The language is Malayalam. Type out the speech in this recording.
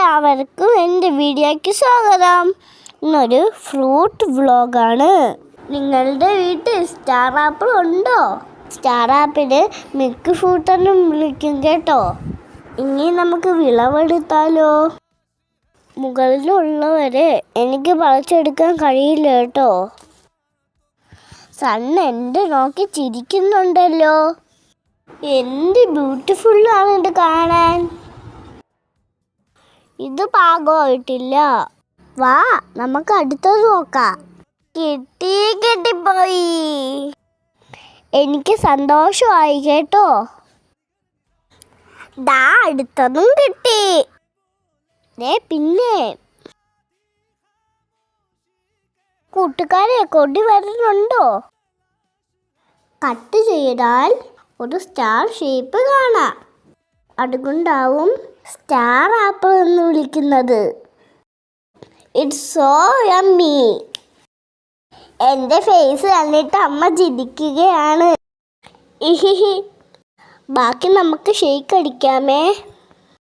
എല്ലാവർക്കും എൻ്റെ വീഡിയോയ്ക്ക് സ്വാഗതം. ഇന്നൊരു ഫ്രൂട്ട് വ്ളോഗാണ്. നിങ്ങളുടെ വീട്ടിൽ സ്റ്റാർ ആപ്പിൾ ഉണ്ടോ? സ്റ്റാർ ആപ്പിള് മിൽക്ക് ഫ്രൂട്ടെന്നും വിളിക്കും കേട്ടോ. ഇനി നമുക്ക് വിളവെടുത്താലോ? മുകളിലുള്ളവരെ എനിക്ക് പറിച്ചെടുക്കാൻ കഴിയില്ല കേട്ടോ. സണ്ണ് എൻ്റെ നോക്കി ചിരിക്കുന്നുണ്ടല്ലോ. എന്ത് ബ്യൂട്ടിഫുള്ളാണ് ഇത് കാണാൻ. ഇത് പാകമായിട്ടില്ല. വാ, നമുക്ക് അടുത്തത് നോക്കാം. കിട്ടിപ്പോയി. എനിക്ക് സന്തോഷമായി കേട്ടോ. ദാ അടുത്തതും കിട്ടി. പിന്നെ കൂട്ടുകാരെ, കൊടി വരുന്നുണ്ടോ? കട്ട് ചെയ്താൽ ഒരു സ്റ്റാർ ഷേപ്പ് കാണാം. അതുകൊണ്ടാവും സ്റ്റാർ ആപ്പിൾ എന്ന് വിളിക്കുന്നത്. It's so yummy. എൻ്റെ ഫേസ് കണ്ടിട്ട് അമ്മ ചിരിക്കുകയാണ്. ബാക്കി നമുക്ക് ഷേക്ക് അടിക്കാമേ.